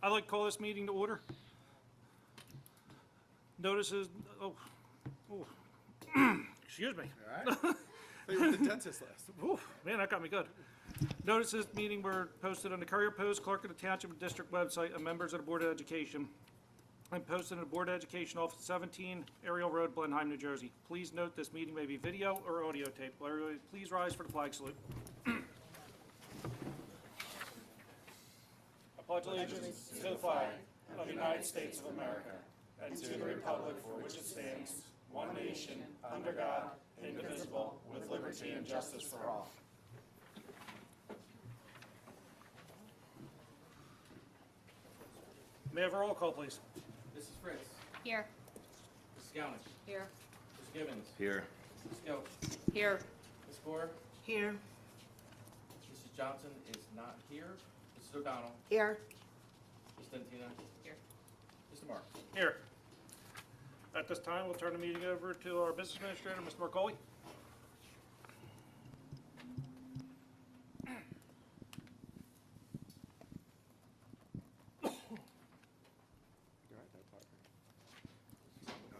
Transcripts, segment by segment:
I'd like to call this meeting to order. Notices, excuse me. All right. They were the dentist last. Ooh, man, that got me good. Notices meeting were posted on the Courier Post, Clerk of the Township and District website, and members of the Board of Education, and posted in the Board of Education Office 17, Ariel Road, Blenheim, New Jersey. Please note this meeting may be video or audio taped. Will everybody please rise for the flag salute. I pledge allegiance to the flag of the United States of America and to the republic for which it stands, one nation, under God, indivisible, with liberty and justice for all. May I have a roll call, please? Mrs. Fritz. Here. Mrs. Gownish. Here. Mr. Gibbons. Here. Mrs. Gilch. Here. Ms. Gore. Here. Mrs. Johnson is not here. Mrs. O'Donnell. Here. Ms. Dentina. Here. Mr. Mark. Here. At this time, we'll turn the meeting over to our business administrator, Mr. Marcoli.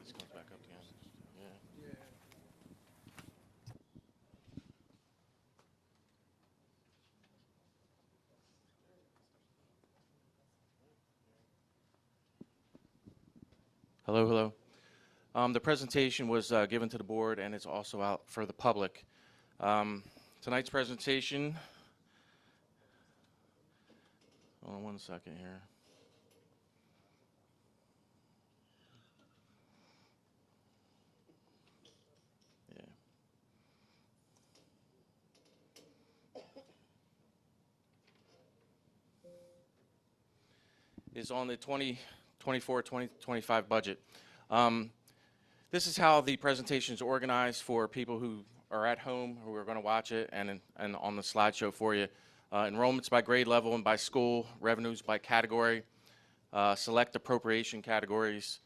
This comes back up again. Yeah. Hello, hello. The presentation was given to the board and it's also out for the public. Tonight's presentation, hold on one second here. Yeah. Is on the 2024-2025 budget. This is how the presentation is organized for people who are at home who are going to watch it, and on the slideshow for you. Enrollments by grade level and by school, revenues by category, select appropriation categories,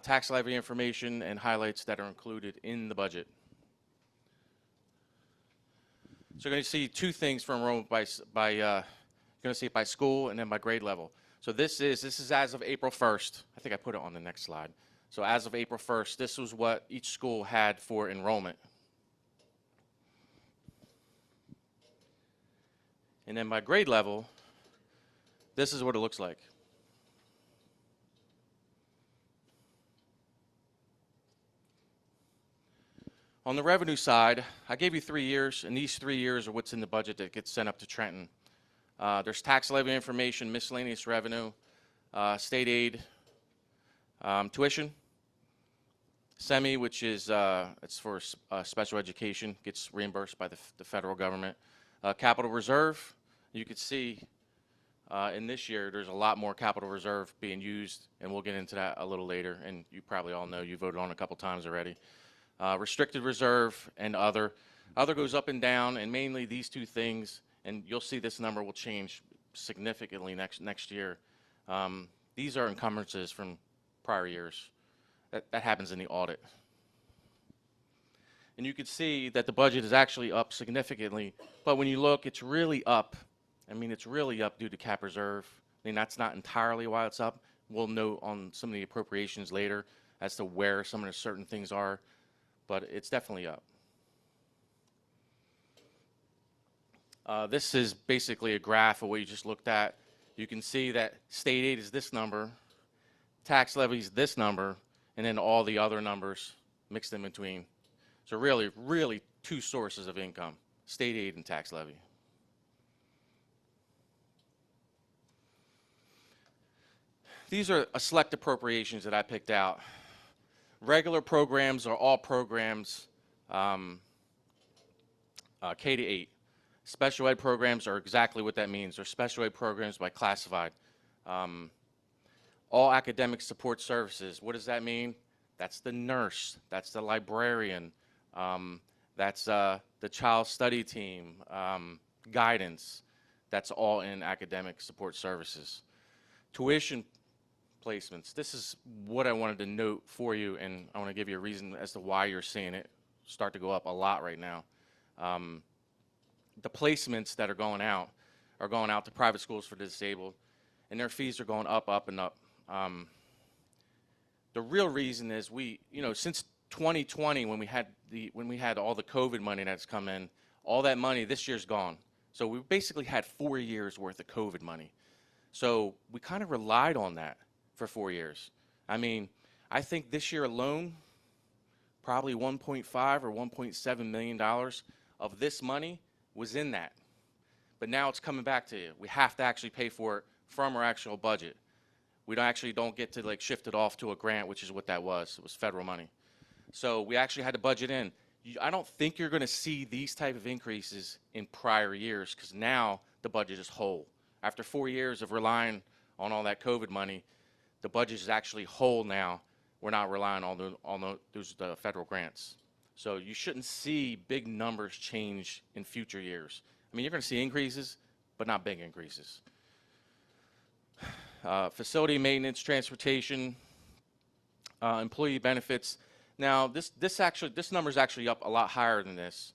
tax levy information, and highlights that are included in the budget. So you're going to see two things for enrollment you're going to see it by school and then by grade level. So this is as of April 1st. I think I put it on the next slide. So as of April 1st, this was what each school had for enrollment. And then by grade level, this is what it looks like. On the revenue side, I gave you 3 years, and these 3 years are what's in the budget that gets sent up to Trenton. There's tax levy information, miscellaneous revenue, state aid, tuition, SEMI, which is it's for special education, gets reimbursed by the federal government. Capital reserve, you could see in this year there's a lot more capital reserve being used, and we'll get into that a little later, and you probably all know, you voted on it a couple times already. Restricted reserve and other. Other goes up and down, and mainly these two things, and you'll see this number will change significantly next year. These are encumbrances from prior years. That happens in the audit. And you can see that the budget is actually up significantly, but when you look, it's really up. I mean, it's really up due to cap reserve. I mean, that's not entirely why it's up. We'll note on some of the appropriations later as to where some of the certain things are, but it's definitely up. This is basically a graph of what you just looked at. You can see that state aid is this number, tax levies this number, and then all the other numbers mixed in between. So really, really two sources of income, state aid and tax levy. These are a select appropriations that I picked out. Regular programs are all programs K to 8. Special ed programs are exactly what that means. They're special ed programs by classified. All academic support services, what does that mean? That's the nurse, that's the librarian, that's the child study team, guidance. That's all in academic support services. Tuition placements, this is what I wanted to note for you, and I want to give you a reason as to why you're seeing it start to go up a lot right now. The placements that are going out to private schools for the disabled, and their fees are going up, up, and up. The real reason is since 2020, when we had all the COVID money that's come in, all that money this year's gone. So we basically had 4 years worth of COVID money. So we kind of relied on that for 4 years. I mean, I think this year alone, probably 1.5 or 1.7 million dollars of this money was in that. But now it's coming back to you. We have to actually pay for it from our actual budget. We don't get to like shift it off to a grant, which is what that was. It was federal money. So we actually had to budget in. I don't think you're going to see these type of increases in prior years because now the budget is whole. After 4 years of relying on all that COVID money, the budget is actually whole now. We're not relying on those federal grants. So you shouldn't see big numbers change in future years. I mean, you're going to see increases, but not big increases. Facility maintenance, transportation, employee benefits. Now, this number is actually up a lot higher than this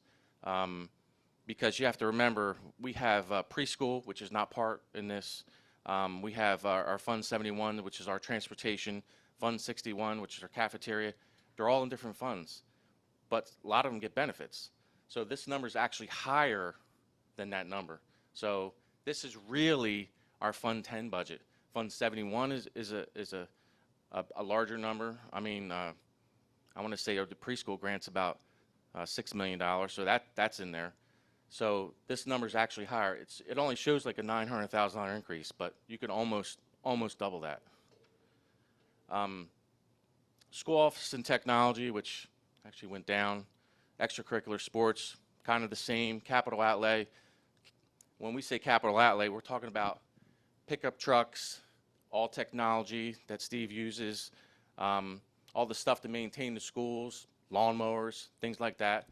because you have to remember we have preschool, which is not part in this. We have our Fund 71, which is our transportation, Fund 61, which is our cafeteria. They're all in different funds, but a lot of them get benefits. So this number is actually higher than that number. So this is really our Fund 10 budget. Fund 71 is a larger number. I mean, I want to say the preschool grant's about $6 million, so that's in there. So this number is actually higher. It only shows like a $900,000 increase, but you could almost double that. School office and technology, which actually went down. Extracurricular sports, kind of the same. Capital outlay. When we say capital outlay, we're talking about pickup trucks, all technology that Steve uses, all the stuff to maintain the schools, lawnmowers, things like that.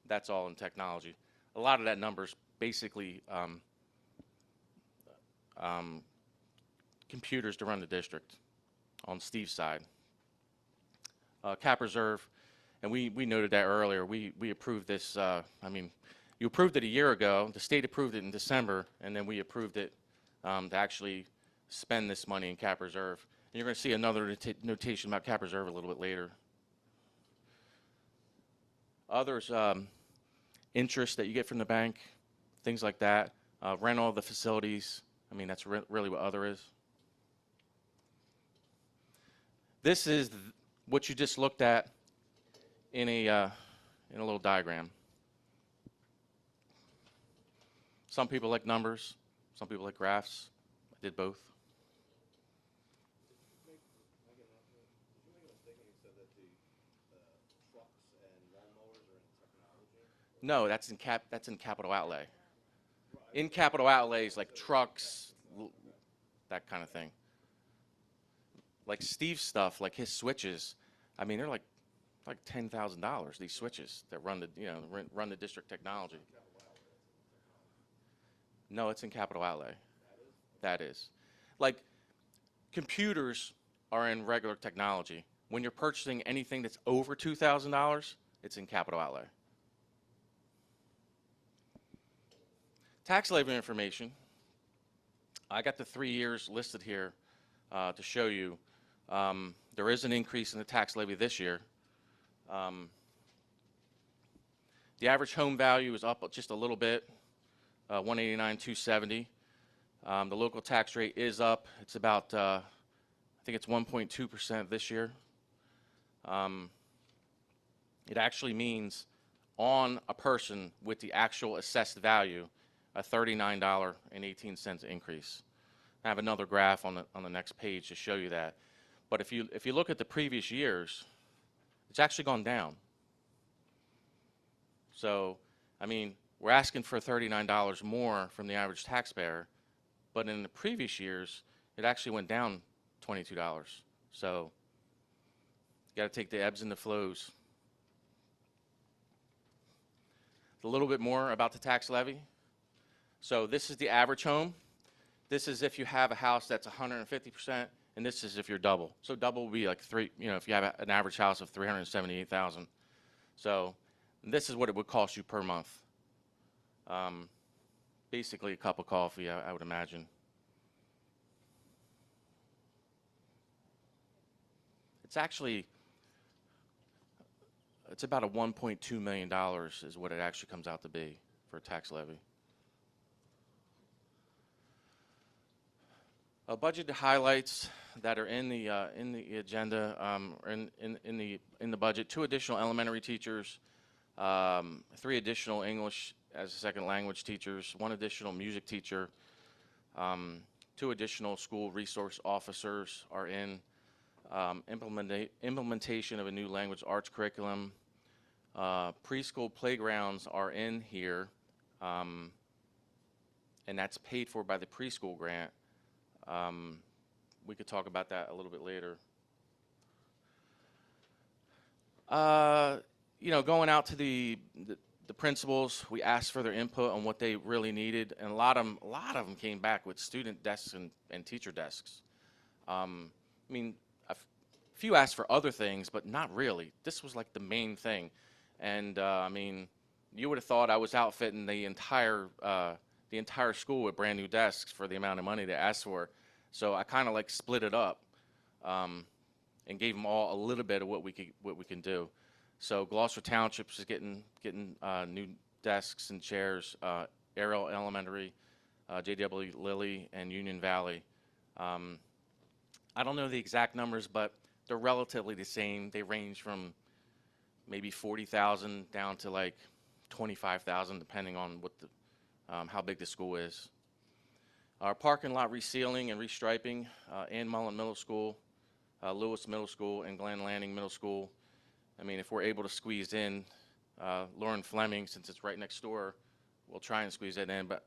That's all in technology. A lot of that number's basically computers to run the district on Steve's side. Cap reserve, and we noted that earlier. We approved this, I mean, you approved it a year ago. The state approved it in December, and then we approved it to actually spend this money in cap reserve. And you're going to see another notation about cap reserve a little bit later. Others, interest that you get from the bank, things like that. Rental of the facilities. I mean, that's really what other is. This is what you just looked at in a little diagram. Some people like numbers, some people like graphs. I did both. No, that's in capital outlay. In capital outlays, like trucks, that kind of thing. Like Steve's stuff, like his switches, I mean, they're like $10,000. These switches that run the district technology. No, it's in capital outlay. That is. Like computers are in regular technology. When you're purchasing anything that's over $2,000, it's in capital outlay. Tax levy information. I got the 3 years listed here to show you. There is an increase in the tax levy this year. The average home value is up just a little bit, 189,270. The local tax rate is up. It's about, I think it's 1.2% this year. It actually means on a person with the actual assessed value, a $39.18 increase. I have another graph on the next page to show you that. But if you look at the previous years, it's actually gone down. So, I mean, we're asking for $39 more from the average taxpayer, but in the previous years, it actually went down $22. So, you got to take the ebbs and the flows. A little bit more about the tax levy. So this is the average home. This is if you have a house that's 150%, and this is if you're double. So double would be like if you have an average house of 378,000. So this is what it would cost you per month. Basically a cup of coffee, I would imagine. It's actually, it's about a $1.2 million is what it actually comes out to be for a tax levy. Budget highlights that are in the agenda, or in the budget: 2 additional elementary teachers, 3 additional English as a second language teachers, 1 additional music teacher, 2 additional school resource officers are in, implementation of a new language arts curriculum, preschool playgrounds are in here, and that's paid for by the preschool grant. We could talk about that a little bit later. You know, going out to the principals, we asked for their input on what they really needed, and a lot of them came back with student desks and teacher desks. I mean, a few asked for other things, but not really. This was like the main thing, and I mean, you would have thought I was outfitting the entire school with brand new desks for the amount of money they asked for. So I kind of like split it up, and gave them all a little bit of what we can do. So Gloucester Township is getting new desks and chairs. Ariel Elementary, JW Lilly, and Union Valley. I don't know the exact numbers, but they're relatively the same. They range from maybe 40,000 down to like 25,000, depending on what the how big the school is. Our parking lot resealing and restriping, Ann Mullen Middle School, Lewis Middle School, and Glen Landing Middle School. I mean, if we're able to squeeze in Lauren Fleming, since it's right next door, we'll try and squeeze that in, but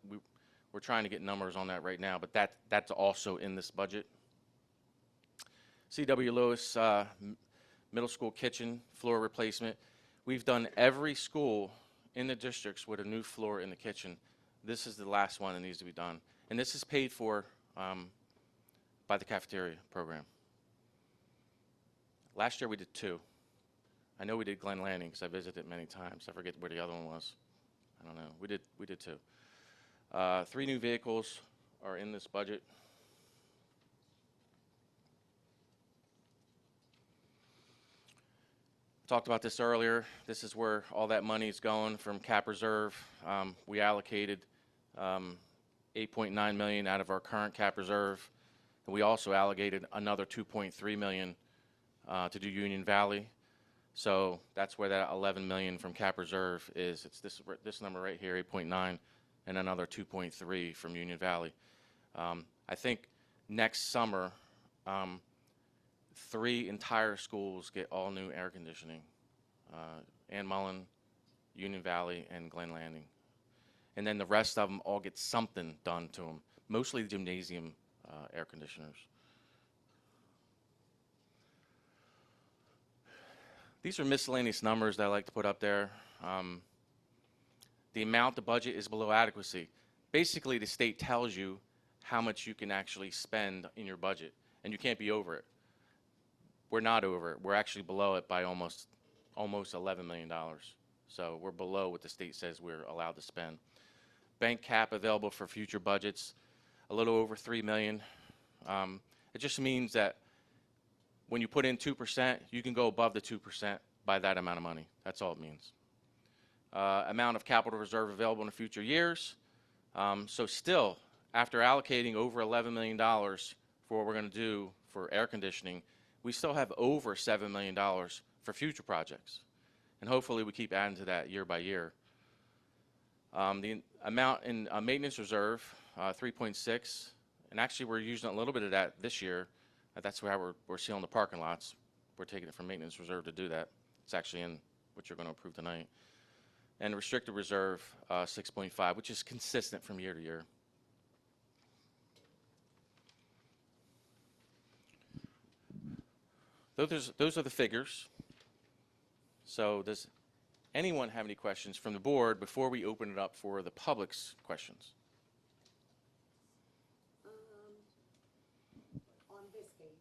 we're trying to get numbers on that right now, but that's also in this budget. C.W. Lewis Middle School kitchen floor replacement. We've done every school in the districts with a new floor in the kitchen. This is the last one that needs to be done. And this is paid for by the cafeteria program. Last year we did 2. I know we did Glen Landing because I visited it many times. I forget where the other one was. I don't know. We did 2. 3 new vehicles are in this budget. Talked about this earlier. This is where all that money is going from cap reserve. We allocated $8.9 million out of our current cap reserve, and we also allocated another $2.3 million to do Union Valley. So that's where that $11 million from cap reserve is. It's this number right here, 8.9, and another 2.3 from Union Valley. I think next summer, 3 entire schools get all new air conditioning. Ann Mullen, Union Valley, and Glen Landing. And then the rest of them all get something done to them, mostly the gymnasium air conditioners. These are miscellaneous numbers that I like to put up there. The amount the budget is below adequacy. Basically, the state tells you how much you can actually spend in your budget, and you can't be over it. We're not over it. We're actually below it by almost $11 million. So we're below what the state says we're allowed to spend. Bank cap available for future budgets, a little over $3 million. It just means that when you put in 2%, you can go above the 2% by that amount of money. That's all it means. Amount of capital reserve available in the future years. So still, after allocating over $11 million for what we're going to do for air conditioning, we still have over $7 million for future projects. And hopefully we keep adding to that year by year. The amount in maintenance reserve, 3.6, and actually we're using a little bit of that this year. That's why we're sealing the parking lots. We're taking it from maintenance reserve to do that. It's actually in what you're going to approve tonight. And restricted reserve, 6.5, which is consistent from year to year. Those are the figures. So does anyone have any questions from the board before we open it up for the public's questions? On this page.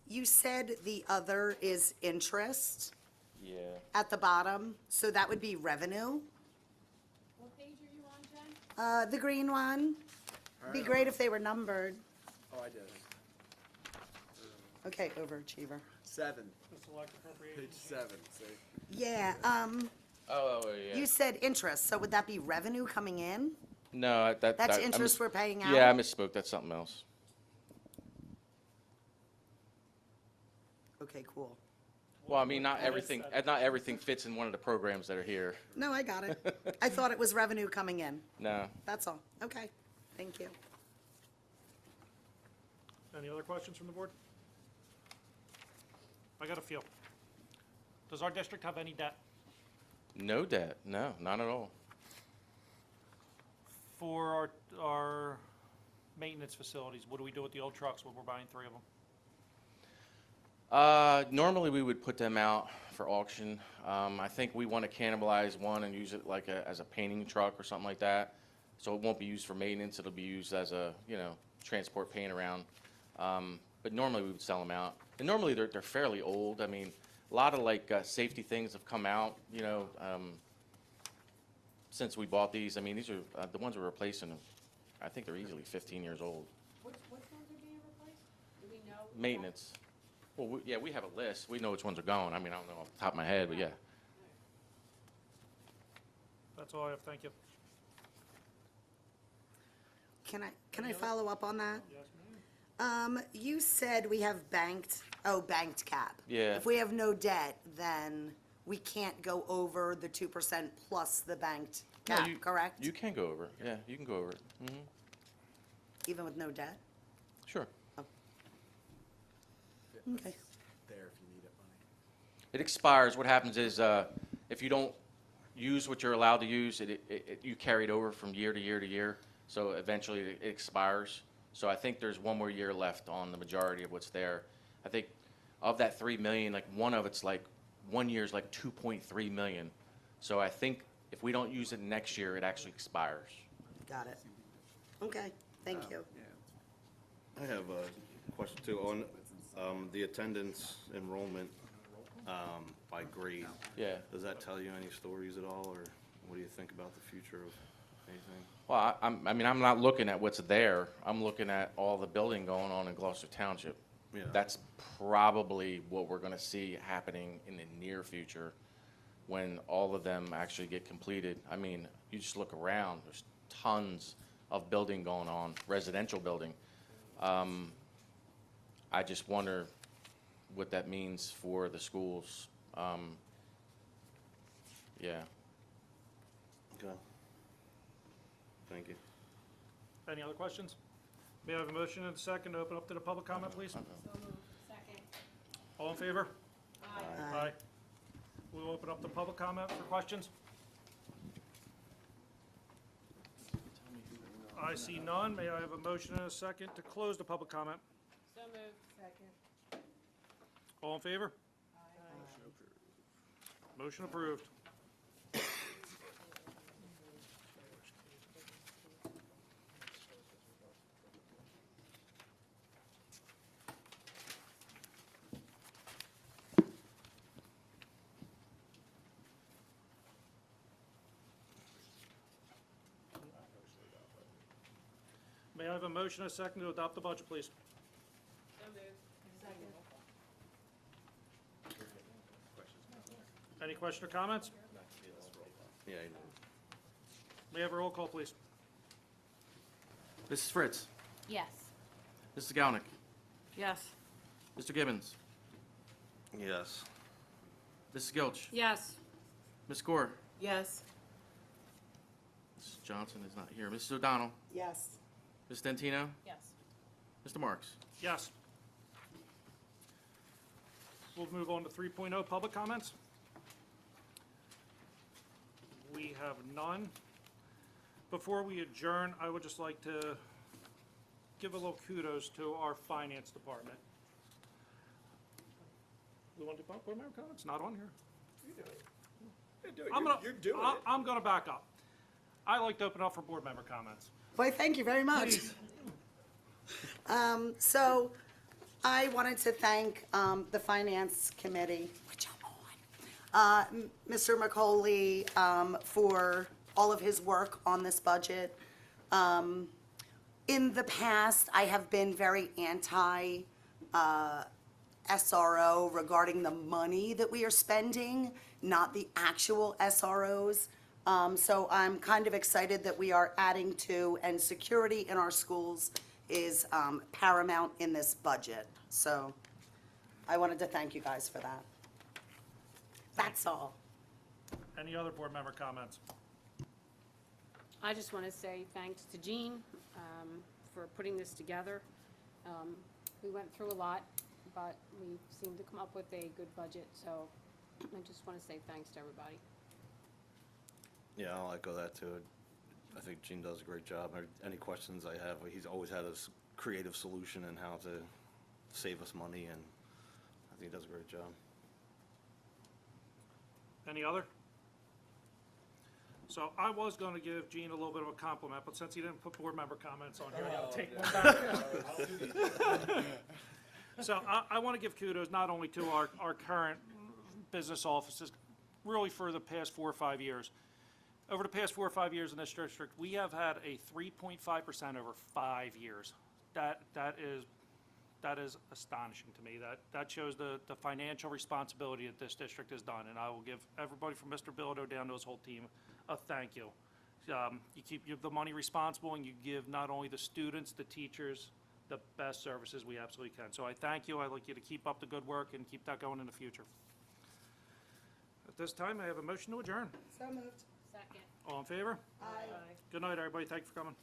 You said the other is interest Yeah. at the bottom, so that would be revenue. What page are you on, Jen? The green one. Be great if they were numbered. Oh, I did. Okay, overachiever. 7, The select appropriations. page 7, see? Yeah, Oh, yeah. you said interest, so would that be revenue coming in? No, That's I interest we're paying out? Yeah, I misspoke. That's something else. Okay, cool. Well, I mean, not everything fits in one of the programs that are here. No, I got it. I thought it was revenue coming in. No. That's all. Okay, thank you. Any other questions from the board? I got a few. Does our district have any debt? No debt. No, not at all. For our maintenance facilities, what do we do with the old trucks when we're buying 3 of them? Normally we would put them out for auction. I think we want to cannibalize one and use it like as a painting truck or something like that. So it won't be used for maintenance. It'll be used as a, transport paint around. But normally we would sell them out. And normally they're fairly old. I mean, a lot of safety things have come out, since we bought these. I mean, these are the ones we're replacing. I think they're easily 15 years old. Which ones are being replaced? Do we know? Maintenance. Well, we have a list. We know which ones are going. I mean, I don't know off the top of my head, but yeah. That's all I have, thank you. Can I follow up on that? Yes, ma'am. You said we have banked cap. Yeah. If we have no debt, then we can't go over the 2% plus the banked No, cap, correct? You can go over it. Yeah, you can go over it. Even with no debt? Sure. Okay. There if you need it, money. It expires. What happens is if you don't use what you're allowed to use, you carry it over from year to year to year. So eventually it expires. So I think there's one more year left on the majority of what's there. I think of that 3 million, one of it's 1 year's 2.3 million. So I think if we don't use it next year, it actually expires. Got it. Okay, thank you. I have a question too on the attendance enrollment by grade. Yeah. Does that tell you any stories at all, or what do you think about the future of anything? Well, I'm not looking at what's there. I'm looking at all the building going on in Gloucester Township. Yeah. That's probably what we're going to see happening in the near future when all of them actually get completed. I mean, you just look around, there's tons of building going on, residential building. I just wonder what that means for the schools. Yeah. Okay. Thank you. Any other questions? May I have a motion and a second to open up to the public comment, please? So moved. Second. All in favor? Aye. Aye. We'll open up the public comment for questions. I see none. May I have a motion and a second to close the public comment? So moved. Second. All in favor? Motion approved. May I have a motion and a second to adopt the budget, please? So moved. Second. Any question or comments? Yeah, I know. May I have a roll call, please? Mrs. Fritz, Yes. Mrs. Galnick, Yes. Mr. Gibbons, Yes. Mrs. Gilch, Yes. Ms. Gore, Yes. Mrs. Johnson is not here, Mrs. O'Donnell, Yes. Ms. Dentino, Yes. Mr. Marks. Yes. We'll move on to 3.0 public comments. We have none. Before we adjourn, I would just like to give a little kudos to our finance department. We want to do board member comments? Not on here. You do it. You do it. I'm You're doing it. I'm gonna back up. I like to open up for board member comments. Why, thank you very much. So I wanted to thank the Finance Committee, which I'm on, Mr. McCauley, for all of his work on this budget. In the past, I have been very anti SRO regarding the money that we are spending, not the actual SROs. So I'm kind of excited that we are adding to, and security in our schools is paramount in this budget. So I wanted to thank you guys for that. That's all. Any other board member comments? I just want to say thanks to Jean for putting this together. We went through a lot, but we seemed to come up with a good budget, so I just want to say thanks to everybody. Yeah, I'll echo that too. I think Gene does a great job. Any questions I have, he's always had a creative solution in how to save us money, and I think he does a great job. Any other? So I was going to give Gene a little bit of a compliment, but since he didn't put board member comments on here, I got to take one back. So I want to give kudos not only to our current business offices, really for the past 4 or 5 years. Over the past 4 or 5 years in this district, we have had a 3.5% over 5 years. That is astonishing to me. That shows the financial responsibility that this district has done, and I will give everybody from Mr. Bilodeau down to his whole team a thank you. You keep the money responsible, and you give not only the students, the teachers, the best services we absolutely can. So I thank you. I'd like you to keep up the good work and keep that going in the future. At this time, I have a motion to adjourn. So moved. Second. All in favor? Aye. Good night, everybody. Thank you for coming.